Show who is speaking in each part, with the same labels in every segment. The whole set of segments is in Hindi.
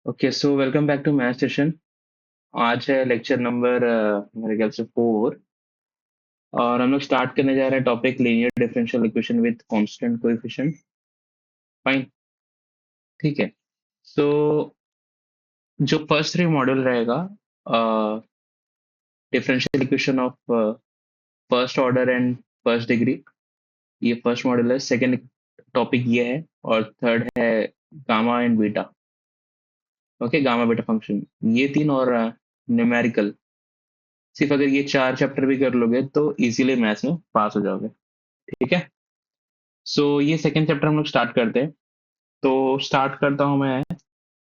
Speaker 1: Okay so welcome back to math session. आज है लेक्चर नंबर मेरे ख्याल से 4 और हम लोग स्टार्ट करने जा रहे हैं topic linear differential equation with constant coefficient. Fine, ठीक है। सो जो फर्स्ट 3 मॉड्यूल रहेगा differential equation of first order and first degree, ये फर्स्ट मॉड्यूल है। सेकंड टॉपिक ये है और थर्ड है gamma and beta. Okay, gamma beta function, ये तीन और न्यूमेरिकल। सिर्फ अगर ये 4 चैप्टर भी कर लोगे तो इजीली मैथ्स में पास हो जाओगे। ठीक है। सो ये सेकंड चैप्टर हम लोग स्टार्ट करते हैं। तो स्टार्ट करता हूँ मैं।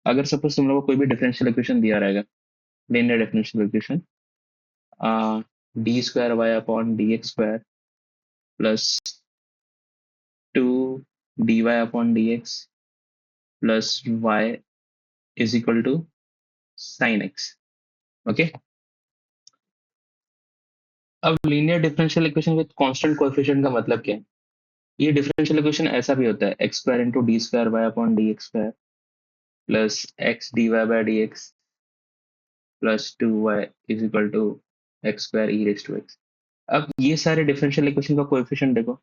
Speaker 1: अगर सपोज तुम लोग को कोई भी डिफरेंशियल इक्वेशन दिया रहेगा, linear differential equation, D square Y upon D x square plus 2 D Y upon D x plus Y is equal to sine X. Okay. अब linear differential equation with constant coefficient का मतलब क्या है? ये डिफरेंशियल इक्वेशन ऐसा भी होता है, x square into d square Y upon D x square plus x d y by d x plus 2y is equal to x square e raise to x. अब ये सारे डिफरेंशियल इक्वेशन का कोएफिशिएंट देखो,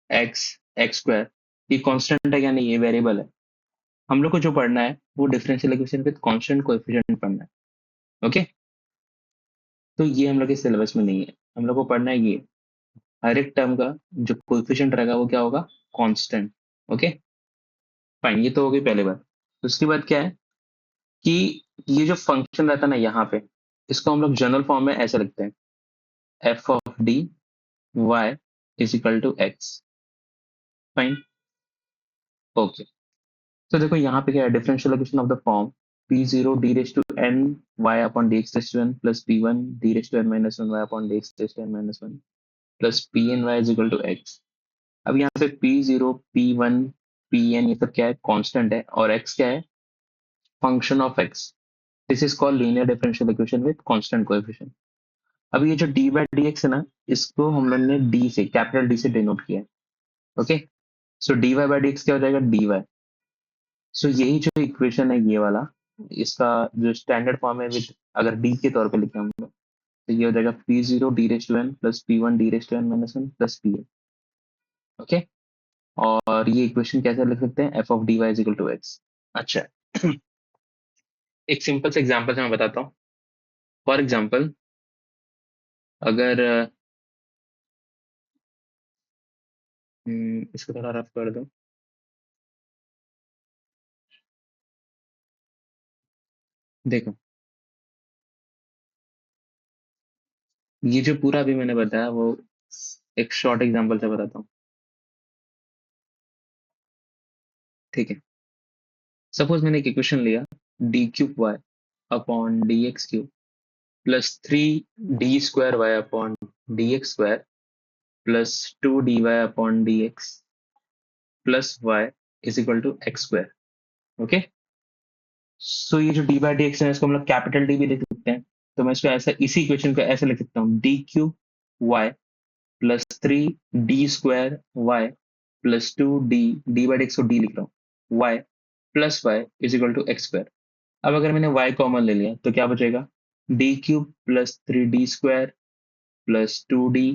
Speaker 1: एक्स एक्स स्क्वायर, ये कांस्टेंट है या नहीं, ये वेरिएबल है। हम लोग को जो पढ़ना है वो differential equation with constant coefficient पढ़ना है। ओके। तो ये हम लोग के सिलेबस में नहीं है। हम लोग को पढ़ना है ये हर एक टर्म का जो कोएफिशिएंट रहेगा वो क्या होगा, कांस्टेंट। ओके, फाइन, ये तो हो गई पहली बात। दूसरी बात क्या है कि ये जो फंक्शन रहता है ना यहाँ पे, इसको हम लोग जनरल फॉर्म में ऐसे लिखते हैं, f of d y is equal to x. Fine, okay. तो देखो यहाँ पे क्या है, differential equation of the form p zero d raise to n y upon D x raise to n plus p one d raise to n minus one y upon D x raise to n minus one plus p n y is equal to x. अब यहाँ पे p zero P one P N ये सब क्या है, कांस्टेंट है, और एक्स क्या है, function of x. This is called linear differential equation with constant coefficient. अब ये जो डी बाई डी एक्स है ना, इसको हम लोग ने डी से, कैपिटल डी से डिनोट किया है। Okay, so d y by d x क्या हो जाएगा, डी वाई। सो यही जो इक्वेशन है ये वाला, इसका जो स्टैंडर्ड फॉर्म है विद, अगर डी के तौर पे लिखें हम लोग, तो ये हो जाएगा p zero d raise to n plus p one d raise to n minus one plus p n. Okay, और ये इक्वेशन कैसे लिख सकते हैं, f of d y is equal to x. अच्छा, एक सिंपल से एग्जांपल से मैं बताता हूँ। फॉर एग्जांपल, अगर इसको थोड़ा रफ कर दो। देखो, ये जो पूरा भी मैंने बताया वो एक शॉर्ट एग्जांपल से बताता हूँ। ठीक है, सपोज मैंने एक इक्वेशन लिया, D cube Y upon D x cube plus three D square Y upon D x square plus two D Y upon D x plus Y is equal to x square. Okay, so ये जो डी बाई डी एक्स है इसको हम लोग कैपिटल डी भी लिख सकते हैं। तो मैं इसको ऐसा, इसी इक्वेशन को ऐसे लिख सकता हूँ, d cube y plus three D square y plus two d, d by d x को डी लिख रहा हूँ, y plus Y is equal to x square. अब अगर मैंने y कॉमन ले लिया तो क्या बचेगा, d cube plus three D square plus two d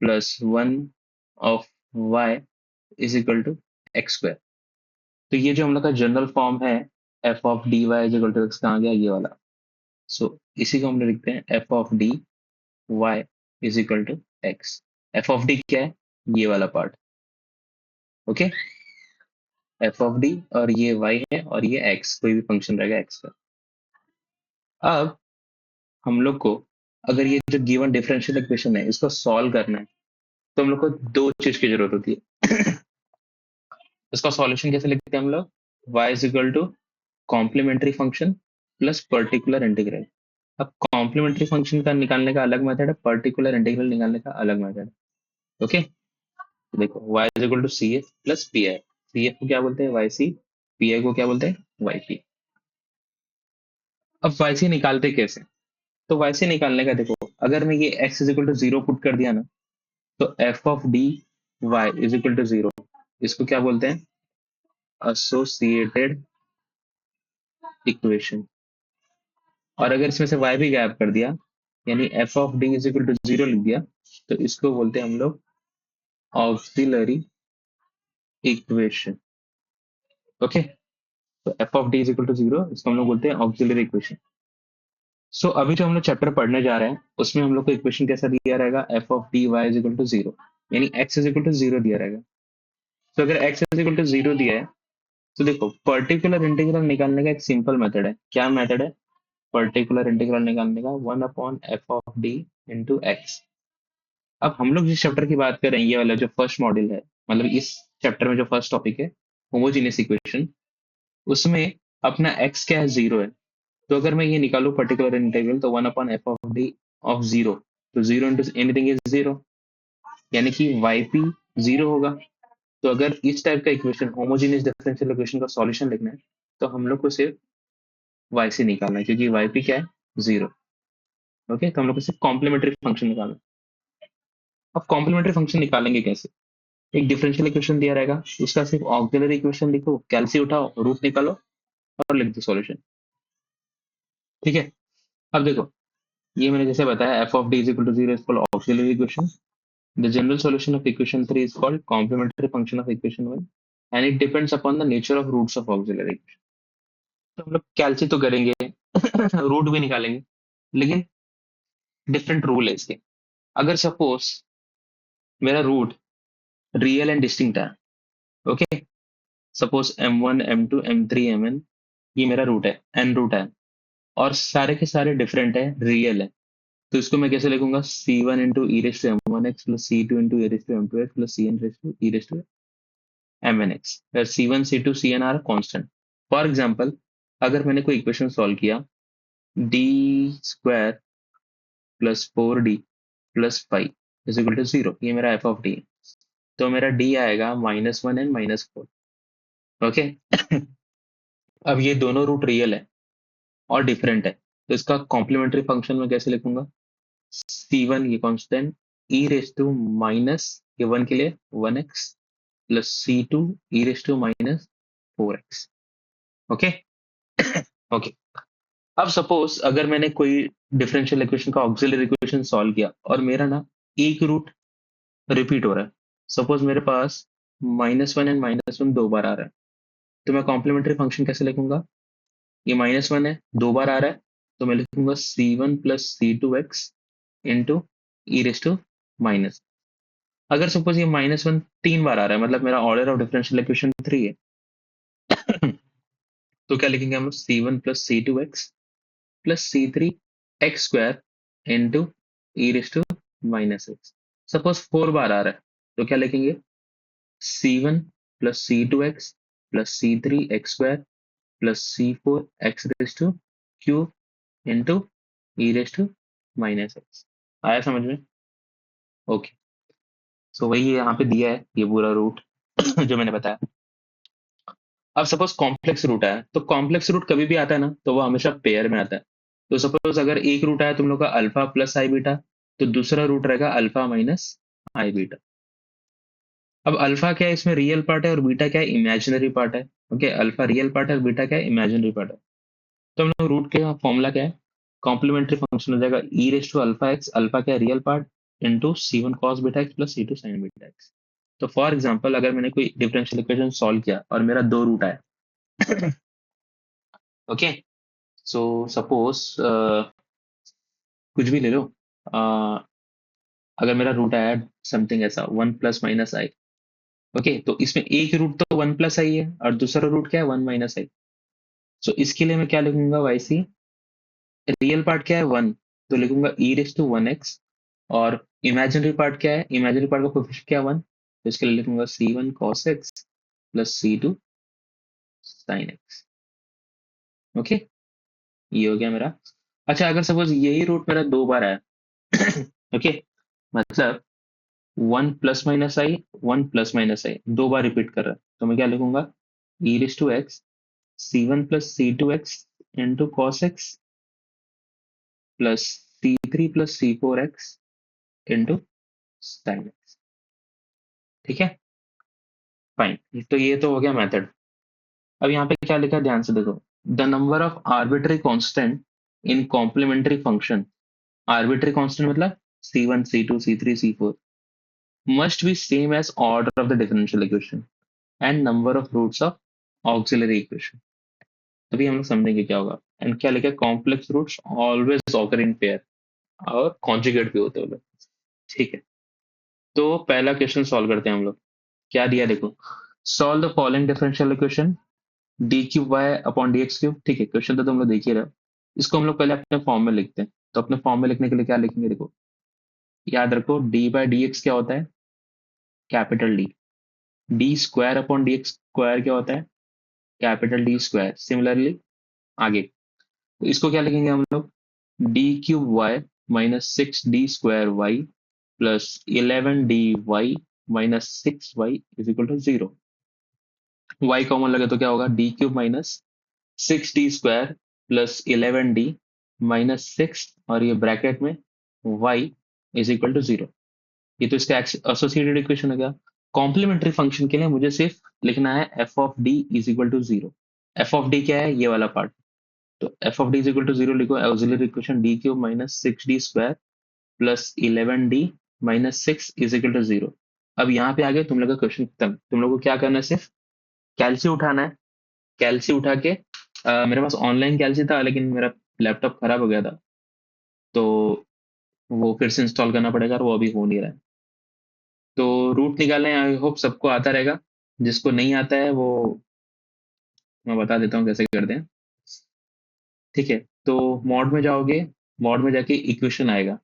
Speaker 1: plus one of y is equal to x square. तो ये जो हम लोग का जनरल फॉर्म है, f of d y is equal to x, कहाँ गया ये वाला। सो इसी को हम लोग लिखते हैं f of d y is equal to x. F of d क्या है, ये वाला part. Okay, f of d और ये y है और ये x, कोई भी फंक्शन रहेगा x का। अब हम लोग को अगर ये जो गिवन डिफरेंशियल इक्वेशन है इसको सॉल्व करना है, तो हम लोग को दो चीज की जरूरत होती है। इसका सॉल्यूशन कैसे लिखते हैं हम लोग, y is equal to complementary function plus particular integral. अब कॉम्प्लीमेंट्री फंक्शन का निकालने का अलग मेथड है, पर्टिकुलर इंटीग्रल निकालने का अलग मेथड है। ओके, देखो y is equal to C F plus P I. C F को क्या बोलते हैं, वाई सी, पी आई को क्या बोलते हैं, वाई पी। अब वाई सी निकालते कैसे, तो वाई सी निकालने का देखो, अगर मैं ये x is equal to zero put कर दिया ना, तो f of d y is equal to zero, इसको क्या बोलते हैं, एसोसिएटेड इक्वेशन, और अगर इसमें से y भी गायब कर दिया यानी f of d is equal to 0 लिख दिया, तो इसको बोलते हैं हम लोग ऑक्सिलरी इक्वेशन। ओके, तो f of d is equal to 0, इसको हम लोग बोलते हैं ऑक्सिलरी इक्वेशन। सो अभी जो हम लोग चैप्टर पढ़ने जा रहे हैं उसमें हम लोग को इक्वेशन कैसा दिया रहेगा, f of dy is equal to 0, यानी x इज इक्वल टू 0 दिया रहेगा। तो अगर x इज इक्वल टू 0 दिया है, तो देखो पर्टिकुलर इंटीग्रल निकालने का एक सिंपल मेथड है। क्या मेथड है पर्टिकुलर इंटीग्रल निकालने का? 1/f of d into x. अब हम लोग जिस चैप्टर की बात कर रहे हैं, ये वाला जो फर्स्ट मॉड्यूल है, मतलब इस चैप्टर में जो फर्स्ट टॉपिक है होमोजीनियस इक्वेशन, उसमें अपना x क्या है, 0 है। तो अगर मैं ये निकालू पर्टिकुलर इंटीग्रल, तो 1/f ऑफ d ऑफ 0, तो 0 इंटू एनीथिंग इज 0, यानी कि yp 0 होगा। तो अगर इस टाइप का इक्वेशन होमोजीनियस डिफरेंशियल इक्वेशन का सॉल्यूशन लिखना है, तो हम लोग को सिर्फ y से निकालना है, क्योंकि yp क्या है, 0। ओके, तो हम लोग को सिर्फ कॉम्प्लीमेंट्री फंक्शन निकालना है। अब कॉम्प्लीमेंट्री फंक्शन निकालेंगे कैसे? एक डिफरेंशियल इक्वेशन दिया रहेगा, उसका सिर्फ ऑक्सिलरी इक्वेशन लिखो, कैलसी उठाओ, रूट निकालो और लिख दो सॉल्यूशन। ठीक है, अब देखो, ये मैंने जैसे बताया f of d is equal to 0 is called auxiliary equation. The general solution of equation 3 is called complementary function of equation 1, and it depends upon the nature of roots of auxiliary equation. तो हम लोग कैलसी तो करेंगे रूट भी निकालेंगे, लेकिन डिफरेंट रूल है इसके। अगर सपोज मेरा रूट रियल एंड डिस्टिंक्ट है, okay, suppose m1 m2 m3 mn, ये मेरा रूट है, n रूट है, और सारे के सारे डिफरेंट है, रियल है। तो इसको मैं कैसे लिखूंगा, c1 into e raise to m one x plus C two into e raise to m two x plus c n raise to e raise to m n x, c one c two c n are constant. For example, अगर मैंने कोई इक्वेशन सॉल्व किया, d square plus 4d plus 5 is equal to 0, ये मेरा एफ ऑफ डी है। तो मेरा डी आएगा -1 एंड -4। ओके अब ये दोनों रूट रियल है और डिफरेंट है, तो इसका कॉम्प्लीमेंट्री फंक्शन में कैसे लिखूंगा, c1 ये constant, e raise to minus, ये वन के लिए 1x plus c2 e raise to minus 4x। Okay okay, अब सपोज अगर मैंने कोई डिफरेंशियल इक्वेशन का ऑक्सिलरी इक्वेशन सॉल्व किया और मेरा ना एक रूट रिपीट हो रहा है, सपोज मेरे पास -1 एंड -1 दो बार आ रहा है, तो मैं कॉम्प्लीमेंट्री फंक्शन कैसे लिखूंगा, ये -1 है, दो बार आ रहा है, तो मैं लिखूंगा c1 plus c2x into e raise to minus. अगर सपोज ये -1 तीन बार आ रहा है, मतलब मेरा ऑर्डर ऑफ डिफरेंशियल इक्वेशन 3 है, तो क्या लिखेंगे हम लोग, c1 plus c2x plus c3 x square into e raise to minus x. Suppose 4 बार आ रहा है, तो क्या लिखेंगे, c1 plus c2x plus c3 x square plus c4 x raise to cube into e raise to minus x. आया समझ में? ओके, सो वही यहाँ पे दिया है, ये पूरा रूट जो मैंने बताया। अब सपोज कॉम्प्लेक्स रूट आया, तो कॉम्प्लेक्स रूट कभी भी आता है ना, तो वो हमेशा पेयर में आता है। तो सपोज अगर एक रूट आया तुम लोग का अल्फा प्लस आई बीटा, तो दूसरा रूट रहेगा अल्फा माइनस आई बीटा। अब अल्फा क्या है, इसमें रियल पार्ट है, और बीटा क्या है, इमेजिनरी पार्ट है। ओके, अल्फा रियल पार्ट है और बीटा क्या है, इमेजिनरी पार्ट है। तो हम लोग रूट के फॉर्मूला क्या है, कॉम्प्लीमेंट्री फंक्शन हो जाएगा e raise to alpha X, alpha क्या है, real part, into C one cos beta X plus सी टू साइन बीटा एक्स। तो फॉर एग्जाम्पल, अगर मैंने कोई डिफरेंशियल इक्वेशन सॉल्व किया और मेरा दो रूट आया, ओके, सो सपोज कुछ भी ले लो, अ, अगर मेरा रूट आया समथिंग ऐसा 1 + -i, ओके, तो इसमें एक रूट तो 1 + i है और दूसरा रूट क्या है, 1 - i। सो इसके लिए मैं क्या लिखूंगा, वाई रियल पार्ट क्या है, 1, तो लिखूंगा ई रेस टू 1x, और इमेजिनरी पार्ट क्या है, इमेजिनरी पार्ट का कोफिशिएंट क्या है, 1, तो इसके लिए लिखूंगा c1 cos x plus c2 sin x। Okay, ये हो गया मेरा। अच्छा, अगर सपोज यही रूट मेरा दो बार आया ओके, मतलब 1 ± i 1 ± i दो बार रिपीट कर रहा है, तो मैं क्या लिखूंगा, e raise to X c1 plus c2x into cos x plus c3 plus c4x into sine X. ठीक है, फाइन, तो ये तो हो गया मेथड। अब यहाँ पे क्या लिखा है, ध्यान से देखो, the number of arbitrary constant in complementary function, arbitrary constant मतलब C1 C2 C3 C4 must be same as order of the differential equation and number of roots of auxiliary equation. अभी हम लोग समझेंगे क्या होगा। एंड क्या लिखा है, complex roots always occur in pair और कॉन्जुगेट भी होते हैं वो लोग। ठीक है, तो पहला क्वेश्चन सॉल्व करते हैं हम लोग। क्या दिया देखो, solve the following differential equation d cube Y upon D x cube. ठीक है, क्वेश्चन तो तुम लोग देख ही रहे हो। इसको हम लोग पहले अपने फॉर्म में लिखते हैं। तो अपने फॉर्म में लिखने के लिए क्या लिखेंगे देखो, याद रखो डी बाई डी एक्स क्या होता है, capital D. D square upon D x square क्या होता है, कैपिटल डी स्क्वायर। सिमिलरली आगे, तो इसको क्या लिखेंगे हम लोग, d cube y minus six d square y plus 11 dy minus 6y is equal to 0। y common लगे तो क्या होगा, d cube minus 6d² plus 11d minus 6 और ये ब्रैकेट में y इज इक्वल टू 0। ये तो इसका एसोसिएटेड इक्वेशन हो गया। कॉम्प्लीमेंट्री फंक्शन के लिए मुझे सिर्फ लिखना है f of d is equal to 0। F of d क्या है, ये वाला पार्ट। तो f of d is equal to 0 लिखो, auxiliary equation d cube minus 6d² plus 11d minus 6 is equal to 0। अब यहाँ पे आ गए तुम लोग का क्वेश्चन खत्म। तुम लोग को क्या करना है, सिर्फ कैलसी उठाना है। कैलसी उठा के मेरे पास ऑनलाइन कैलसी था लेकिन मेरा लैपटॉप खराब हो गया था, तो वो फिर से इंस्टॉल करना पड़ेगा और वो अभी हो नहीं रहा है। तो रूट निकालने आई होप सबको आता रहेगा। जिसको नहीं आता है वो मैं बता देता हूँ कैसे करते हैं। ठीक है, तो मॉड में जाओगे, मॉड में जाके इक्वेशन आएगा।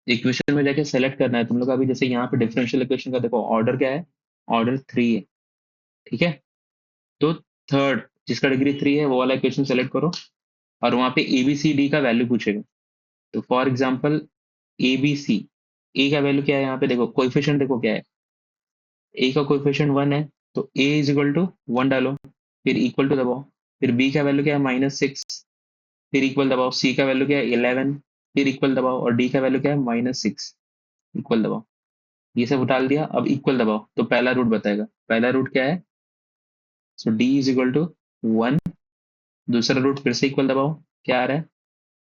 Speaker 1: इक्वेशन में जाके सेलेक्ट करना है तुम लोग। अभी जैसे यहाँ पे डिफरेंशियल इक्वेशन का देखो ऑर्डर क्या है, ऑर्डर 3 है। ठीक है, तो थर्ड जिसका डिग्री 3 है वो वाला इक्वेशन सेलेक्ट करो और वहां पे ABCD का वैल्यू पूछेगा। तो फॉर एग्जाम्पल ABC, ए का वैल्यू क्या है, यहाँ पे देखो कोएफिशिएंट देखो क्या है, ए का कोएफिशिएंट 1 है। तो A इज इक्वल टू 1 डालो, फिर इक्वल टू दबाओ। फिर B का वैल्यू क्या है, -6, फिर इक्वल दबाओ। C का वैल्यू क्या है, 11, फिर इक्वल दबाओ। और D का वैल्यू क्या है, -6, इक्वल दबाओ। ये सब उठाल दिया, अब इक्वल दबाओ तो पहला रूट बताएगा। पहला रूट क्या है, सो D इज इक्वल टू 1। दूसरा रूट फिर से इक्वल दबाओ, क्या आ रहा है,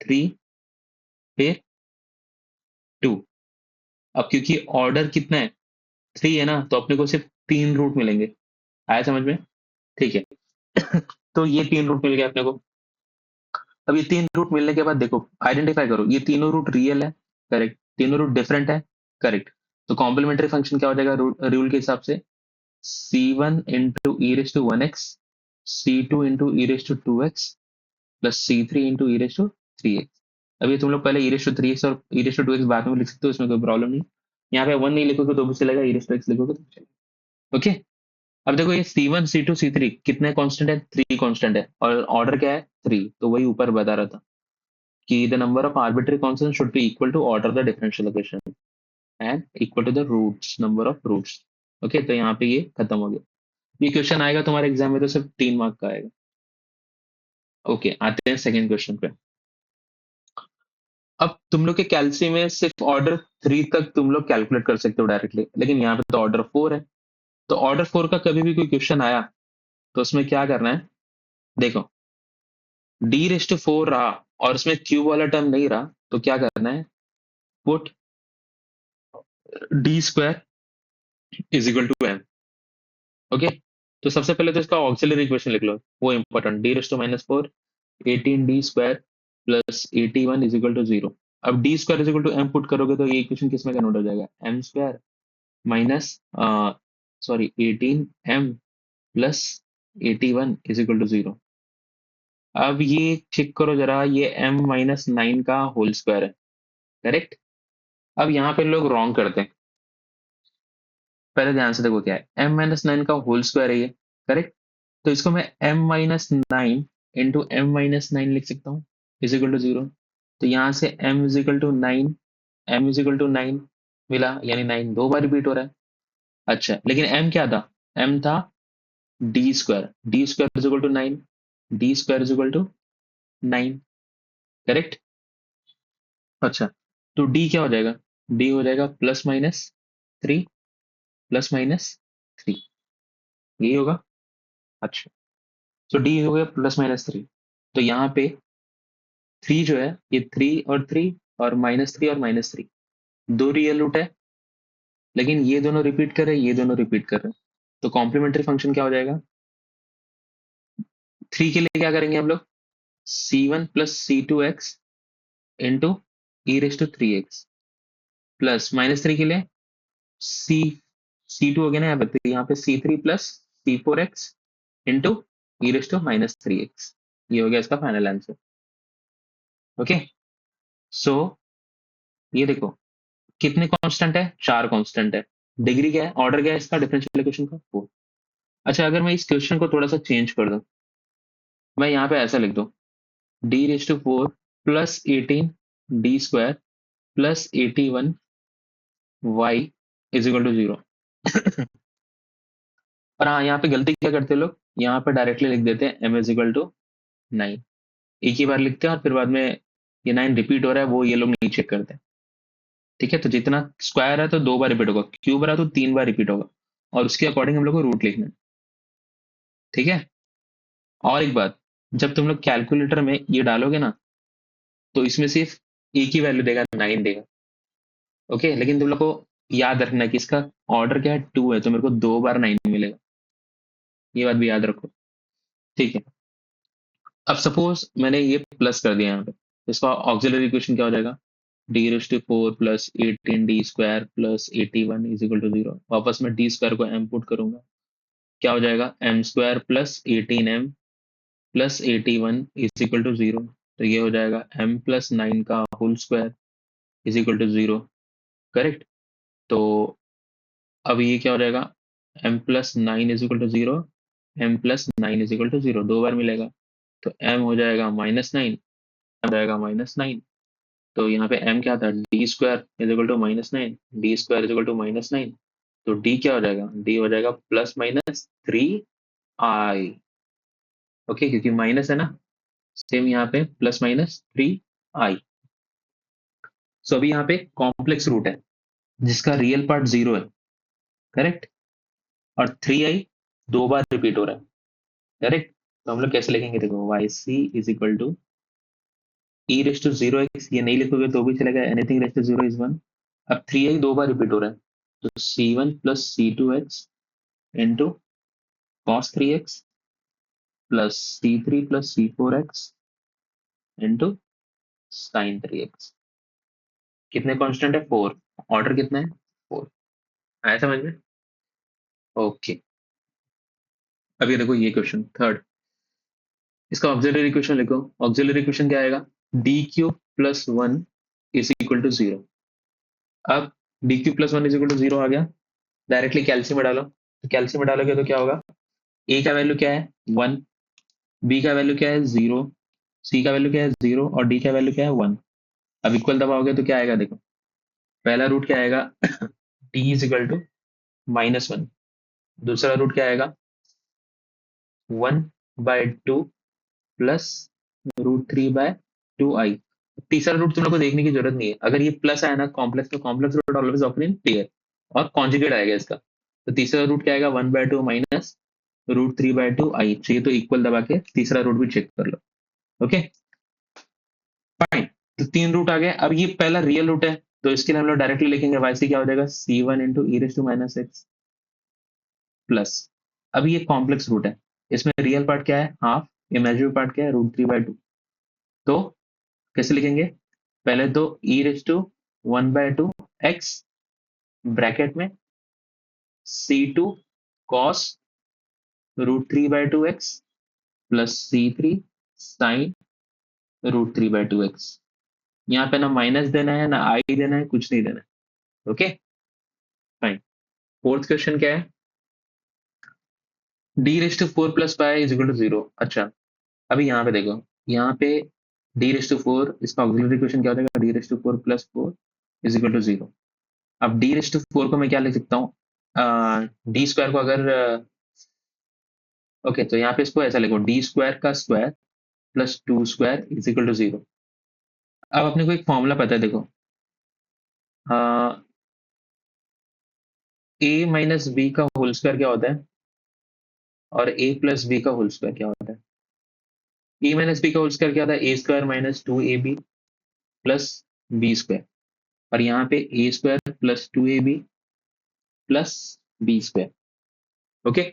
Speaker 1: 3, फिर 2। अब क्योंकि ऑर्डर कितना है, 3 है ना, तो अपने को सिर्फ 3 रूट मिलेंगे। आया समझ में? ठीक है। तो ये 3 रूट मिल गया अपने को। अब ये 3 रूट मिलने के बाद देखो आइडेंटिफाई करो, ये तीनों रूट रियल है, करेक्ट। तीनों रूट डिफरेंट है, करेक्ट। तो कॉम्प्लीमेंट्री फंक्शन क्या हो जाएगा रूल के हिसाब से, C1 into e raise to 1x, C2 into e raise to 2x plus C3 into e raise to 3x। अभी तुम लोग पहले ई रेस टू 3x और ई रेस टू 2x बाद में लिख सकते हो, इसमें कोई प्रॉब्लम नहीं। यहाँ पे 1 नहीं लिखोगे तो भी चलेगा, ई रेस टू x लिखोगे तो चलेगा। ओके, अब देखो ये C1 C2 C3 कितने कांस्टेंट है, 3 कांस्टेंट है और ऑर्डर क्या है 3। तो वही ऊपर बता रहा था कि the number of arbitrary constant should be equal to order the differential equation and equal to the roots, number of roots. Okay, तो यहाँ पे ये खत्म हो गया। ये क्वेश्चन आएगा तुम्हारे एग्जाम में तो सिर्फ 3 मार्क का आएगा। ओके, आते हैं सेकंड क्वेश्चन पे। अब तुम लोग के कैलसी में सिर्फ ऑर्डर 3 तक तुम लोग कैलकुलेट कर सकते हो डायरेक्टली, लेकिन यहाँ पे तो ऑर्डर 4 है। तो ऑर्डर 4 का कभी भी कोई क्वेश्चन आया तो उसमें क्या करना है, देखो D4 रहा और उसमें क्यूब वाला टर्म नहीं रहा, तो क्या करना है, put D² is equal to M। Okay, तो सबसे पहले तो इसका ऑक्सिलरी इक्वेशन लिख लो, वो important. D−4 18D² plus 81 is equal to 0। अब D² is equal to M put करोगे तो ये इक्वेशन किस में कन्वर्ट हो जाएगा, M² minus sorry 18M plus 81 is equal to 0। अब ये चेक करो जरा, ये M−9 का होल स्क्वायर है, करेक्ट। अब यहाँ पे लोग रॉन्ग करते हैं। पहले ध्यान से देखो क्या है, M−9 का होल स्क्वायर है ये, करेक्ट। तो इसको मैं M−9 इंटू M−9 लिख सकता हूँ, इज इक्वल टू 0। तो यहाँ से M is equal to 9, M is equal to 9 मिला, यानी 9 2 बार रिपीट हो रहा है। अच्छा, लेकिन M क्या था, M था D², D² is equal to 9, D² is equal to 9, correct. अच्छा, तो D क्या हो जाएगा, D हो जाएगा +−3 +−3, यही होगा। अच्छा, तो D हो गया +−3। तो यहाँ पे 3 जो है ये 3 और -3 दो रियल रूट है, लेकिन ये दोनों रिपीट कर रहे हैं, ये दोनों रिपीट कर रहे हैं। तो कॉम्प्लीमेंट्री फंक्शन क्या हो जाएगा? 3 के लिए क्या करेंगे हम लोग? c1 + c2x into e⁻³ plus -3 के लिए सी C2 हो गया ना यहाँ पे, तो यहाँ पे c3 + c4x इंटू e⁻³ ये हो गया इसका फाइनल आंसर। ओके, सो ये देखो कितने कांस्टेंट है? 4 कांस्टेंट है। डिग्री क्या है? ऑर्डर क्या है इसका डिफरेंशियल इक्वेशन का? 4। अच्छा, अगर मैं इस क्वेश्चन को थोड़ा सा चेंज कर दूं, मैं यहाँ पे ऐसा लिख दूं, d⁻⁴ plus 18 d² plus 81 y is equal to 0। और हाँ, यहाँ पे गलती क्या करते हैं लोग, यहाँ पे डायरेक्टली लिख देते हैं m इज इक्वल टू 9। एक ही बार लिखते हैं और फिर बाद में ये 9 रिपीट हो रहा है वो ये लोग नहीं चेक करते। ठीक है, तो जितना स्क्वायर है तो 2 बार रिपीट होगा, क्यूब रहा तो 3 बार रिपीट होगा, और उसके अकॉर्डिंग हम लोग को रूट लिखना है। ठीक है, और एक बात, जब तुम लोग कैलकुलेटर में ये डालोगे ना, तो इसमें सिर्फ एक ही वैल्यू देगा, 9 देगा। ओके, लेकिन तुम लोग को याद रखना है कि इसका ऑर्डर क्या है, 2 है, तो मेरे को 2 बार 9 मिलेगा। ये बात भी याद रखो। ठीक है, अब सपोज मैंने ये प्लस कर दिया यहाँ पे, इसका ऑक्सिलरी इक्वेशन क्या हो जाएगा? d⁻⁴ plus 18 d² plus 81 is equal to 0। वापस मैं d² को m पुट करूंगा, क्या हो जाएगा? m² plus 18m plus 81 is equal to 0। तो ये हो जाएगा m प्लस 9 का whole square is equal to 0। Correct. तो अब ये क्या हो जाएगा? m plus 9 is equal to 0, m plus 9 is equal to 0 दो बार मिलेगा, तो m हो जाएगा -9, हो जाएगा -9। तो यहाँ पे m क्या था? d² is equal to -9, d² is equal to -9। तो d क्या हो जाएगा? d हो जाएगा +-3i। ओके, क्योंकि माइनस है ना, सेम यहाँ पे +-3i। सो अभी यहाँ पे कॉम्प्लेक्स रूट है जिसका रियल पार्ट 0 है। करेक्ट। और 3i दो बार रिपीट हो रहा है। करेक्ट। तो हम लोग कैसे लिखेंगे? देखो, yc is equal to e⁻⁴x, ये नहीं लिखोगे तो भी चलेगा, एनीथिंग रेस्ट टू 0 इज 1। अब 3i दो बार रिपीट हो रहा है, तो c1 + c2x into cos 3x plus c3 + c4x into sin 3x। कितने कांस्टेंट है? 4। ऑर्डर कितना है? 4। आया समझ में? ओके, अब ये देखो, ये क्वेश्चन थर्ड, इसका ऑक्सिलरी इक्वेशन लिखो। ऑक्सिलरी इक्वेशन क्या आएगा? d³ + 1 is equal to 0। अब d³ + 1 इज इक्वल टू 0 आ गया, डायरेक्टली कैल्शियम में डालो। तो कैल्शियम में डालोगे तो क्या होगा? a का वैल्यू क्या है? 1, b का वैल्यू क्या है? 0, c का वैल्यू क्या है? 0, और d का वैल्यू क्या है? 1। अब इक्वल दबाओगे तो क्या आएगा? देखो, पहला रूट क्या आएगा? d is equal to -1। दूसरा रूट क्या आएगा? 1/2 प्लस √3/2i। तीसरा रूट तुम लोग को देखने की जरूरत नहीं है, अगर ये प्लस आया ना कॉम्प्लेक्स, तो complex root always occur in pair, और कॉन्जुगेट आएगा इसका। तो तीसरा रूट क्या आएगा? 1/2 माइनस √3/2i। चाहिए तो इक्वल दबा के तीसरा रूट भी चेक कर लो। Okay, fine. तो 3 रूट आ गए। अब ये पहला रियल रूट है, तो इसके लिए हम लोग डायरेक्टली लिखेंगे, yc क्या हो जाएगा? c1 इंटू e⁻⁻x प्लस, अब ये कॉम्प्लेक्स रूट है, इसमें रियल पार्ट क्या है? हाफ, इमेजिनरी पार्ट क्या है? √3/2। तो कैसे लिखेंगे? पहले तो e⁻1/2x ब्रैकेट में c2 cos √3/2x plus c3 sin √3/2x। यहाँ पे ना माइनस देना है ना आई देना है, कुछ नहीं देना है। Okay, fine. फोर्थ क्वेश्चन क्या है? d⁻⁴ plus pi is equal to 0। अच्छा, अभी यहाँ पे देखो, यहाँ पे d⁻⁴ इसका ऑक्सिलरी इक्वेशन क्या हो जाएगा? d⁻⁴ plus 4 is equal to 0। अब d⁻⁴ को मैं क्या लिख सकता हूँ? d² को अगर ओके, तो यहाँ पे इसको ऐसा लिखो, d² का square plus 2² is equal to 0। अब अपने को एक फॉर्मूला पता है, देखो, a माइनस बी का होल स्क्वायर क्या होता है, और a प्लस बी का होल स्क्वायर क्या होता है? ए माइनस बी का होल स्क्वायर क्या था, A square minus two A B plus B square, और यहाँ पे A square plus two A B plus B square. Okay,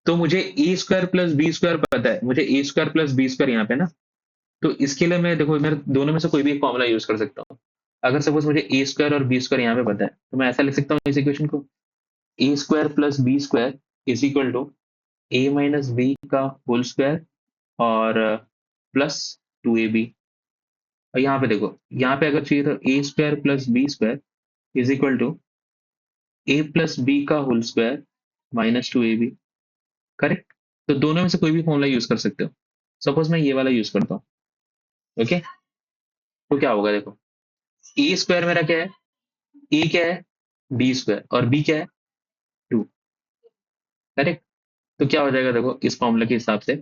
Speaker 1: तो मुझे A square plus B square पता है, मुझे A square plus B square यहाँ पे ना, तो इसके लिए मैं देखो मेरे दोनों में से कोई भी एक फॉर्मूला यूज कर सकता हूँ। अगर सपोज मुझे ए स्क्वायर और बी स्क्वायर यहाँ पे पता है, तो मैं ऐसा लिख सकता हूँ इस इक्वेशन को, a square plus B square is equal to a minus B का होल स्क्वायर और प्लस टू ए बी। और यहाँ पे देखो, यहाँ पे अगर चाहिए तो a square plus B square is equal to a plus B का होल स्क्वायर माइनस टू ए बी। करेक्ट, तो दोनों में से कोई भी फॉर्मूला यूज कर सकते हो। सपोज मैं ये वाला यूज करता हूँ। ओके, तो क्या होगा देखो, ए स्क्वायर मेरा क्या है, ए क्या है बी स्क्वायर, और बी क्या है टू। करेक्ट, तो क्या हो जाएगा देखो इस फॉर्मूला के हिसाब से,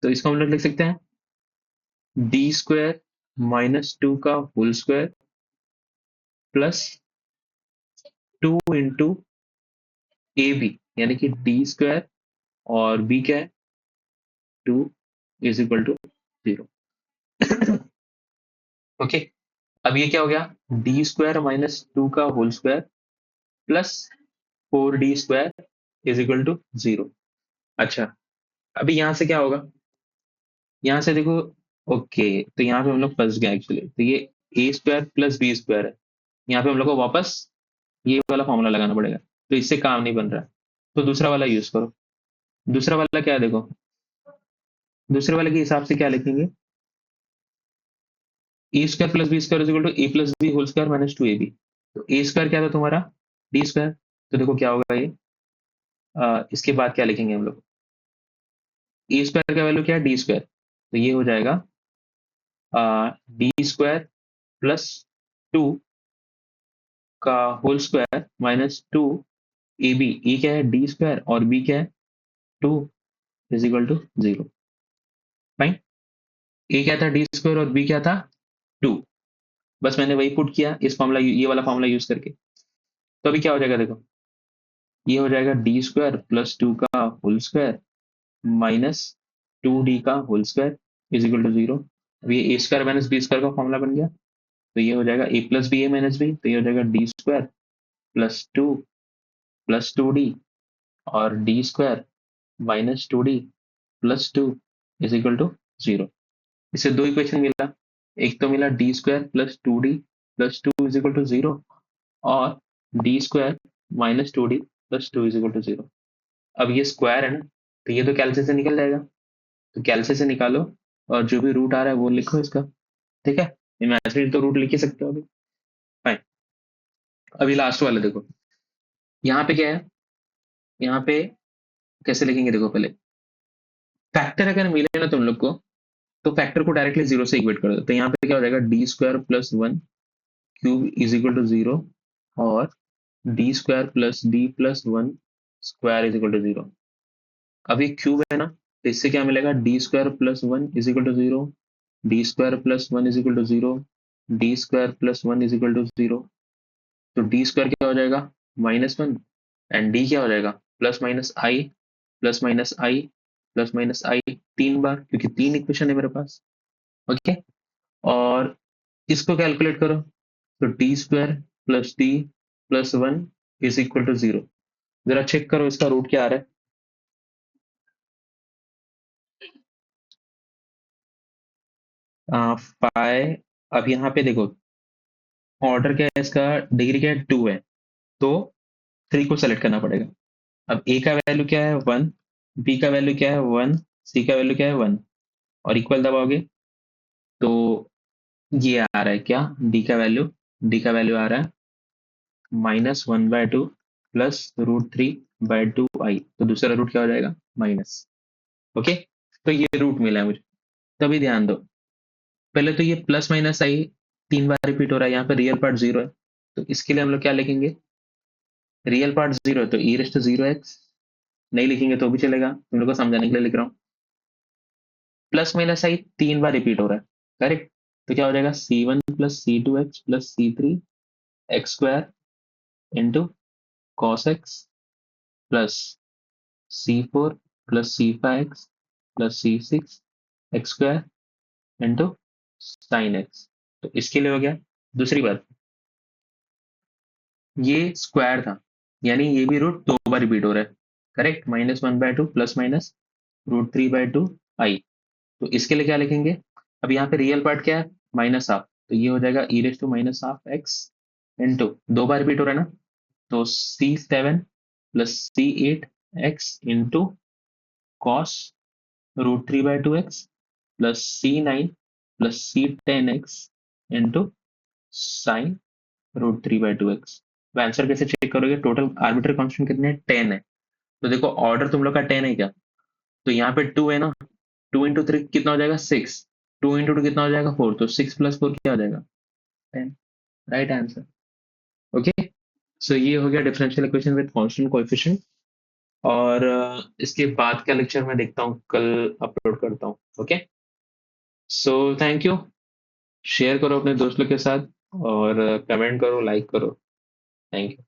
Speaker 1: तो इसको हम लोग लिख सकते हैं डी स्क्वायर माइनस टू का whole square plus two into A B, यानी कि डी स्क्वायर और बी क्या है two is equal to zero. Okay, अब ये क्या हो गया, डी स्क्वायर माइनस टू का whole square plus four D square is equal to zero. अच्छा, अभी यहां से क्या होगा, यहाँ से देखो, ओके, तो यहाँ पे हम लोग फंस गए एक्चुअली, तो ये a square plus B square है, यहाँ पे हम लोग को वापस ये वाला फॉर्मूला लगाना पड़ेगा, तो इससे काम नहीं बन रहा है, तो दूसरा वाला यूज करो। दूसरा वाला क्या है देखो, दूसरे वाले के हिसाब से क्या लिखेंगे, a square plus B square is equal to a plus b whole square minus two A b. तो ए स्क्वायर क्या था तुम्हारा, डी स्क्वायर, तो देखो क्या होगा ये, इसके बाद क्या लिखेंगे हम लोग, ए स्क्वायर का वैल्यू क्या है डी स्क्वायर, तो ये हो जाएगा डी स्क्वायर प्लस टू का whole square minus two A b, a क्या है डी स्क्वायर और बी क्या है two is equal to zero. Fine, a क्या था डी स्क्वायर और बी क्या था टू, बस मैंने वही पुट किया इस फॉर्मूला, ये वाला फॉर्मूला यूज करके। तो अभी क्या हो जाएगा देखो, ये हो जाएगा डी स्क्वायर प्लस टू का whole square minus two d का whole square is equal to zero. अब ये a square minus b square का फॉर्मूला बन गया, तो ये हो जाएगा a plus b a minus b, तो ये हो जाएगा d square plus two d और d square minus two d plus two is equal to zero. इससे दो इक्वेशन मिला, एक तो मिला D square plus two d plus two is equal to zero, और d square minus two d plus two is equal to zero. अब ये स्क्वायर है ना, तो ये तो कैलसी से निकल जाएगा, तो कैलसी से निकालो, और जो भी रूट आ रहा है वो लिखो इसका। ठीक है, इमेजिनरी तो रूट लिख ही सकते हो अभी। फाइन, अभी लास्ट वाला देखो, यहाँ पे क्या है, यहाँ पे कैसे लिखेंगे देखो, पहले फैक्टर अगर मिले ना तुम लोग को, तो फैक्टर को डायरेक्टली जीरो से इक्वेट कर दो, तो यहाँ पे क्या हो जाएगा d square plus one cube is equal to zero, और d square plus D plus one square is equal to zero. अब ये क्यूब है ना, तो इससे क्या मिलेगा, d square plus one is equal to zero, d square plus one is equal to zero, d square plus one is equal to zero. तो डी स्क्वायर क्या हो जाएगा माइनस वन, एंड डी क्या हो जाएगा प्लस माइनस आई प्लस माइनस आई प्लस माइनस आई, तीन बार, क्योंकि तीन इक्वेशन है मेरे पास। ओके, और इसको कैलकुलेट करो, तो D square plus D plus one is equal to zero. जरा चेक करो इसका रूट क्या आ रहा है। फाइव, अब यहाँ पे देखो ऑर्डर क्या है इसका, डिग्री क्या है टू है, तो थ्री को सेलेक्ट करना पड़ेगा। अब ए का वैल्यू क्या है वन, बी का वैल्यू क्या है वन, सी का वैल्यू क्या है वन, और इक्वल दबाओगे तो ये आ रहा है क्या, डी का वैल्यू आ रहा है minus one by two plus root three by two i, तो दूसरा रूट क्या हो जाएगा माइनस। ओके, तो ये रूट मिला है मुझे। तभी ध्यान दो, पहले तो ये प्लस माइनस आई तीन बार रिपीट हो रहा है, यहाँ पे रियल पार्ट जीरो है, तो इसके लिए हम लोग क्या लिखेंगे, रियल पार्ट जीरो है तो ई रेस्ट जीरो एक्स, नहीं लिखेंगे तो भी चलेगा, तुम लोग को समझाने के लिए लिख रहा हूँ। प्लस माइनस आई तीन बार रिपीट हो रहा है, करेक्ट, तो क्या हो जाएगा सी वन प्लस सी two x plus c three x square into cos x plus c four plus c five x plus c six x square into sine x. तो इसके लिए हो गया। दूसरी बात, ये स्क्वायर था, यानी ये भी रूट दो बार रिपीट हो रहा है। करेक्ट, -1/2 प्लस माइनस √3/2 आई। तो इसके लिए क्या लिखेंगे? अब यहाँ पे रियल पार्ट क्या है? -हाफ, तो ये हो जाएगा e⁻⁻½ एक्स इंटू, दो बार रिपीट हो रहा है ना, तो C7 plus C8 x into cos √3/2 x plus C9 plus C10 x into sine √3/2 x. तो आंसर कैसे चेक करोगे? टोटल आर्बिट्री कांस्टेंट कितने हैं? 10 है। तो देखो ऑर्डर तुम लोग का 10 है क्या? तो यहाँ पे 2 है ना, 2 × 3 कितना हो जाएगा? 6। 2 × 2 कितना हो जाएगा? 4। तो 6 + 4 क्या हो जाएगा? 10। Right answer. ओके, सो ये हो गया differential equation with constant coefficient. और इसके बाद का लेक्चर मैं देखता हूँ, कल अपलोड करता हूँ। Okay, so thank you. Share करो अपने दोस्तों के साथ और कमेंट करो, लाइक करो। Thank you.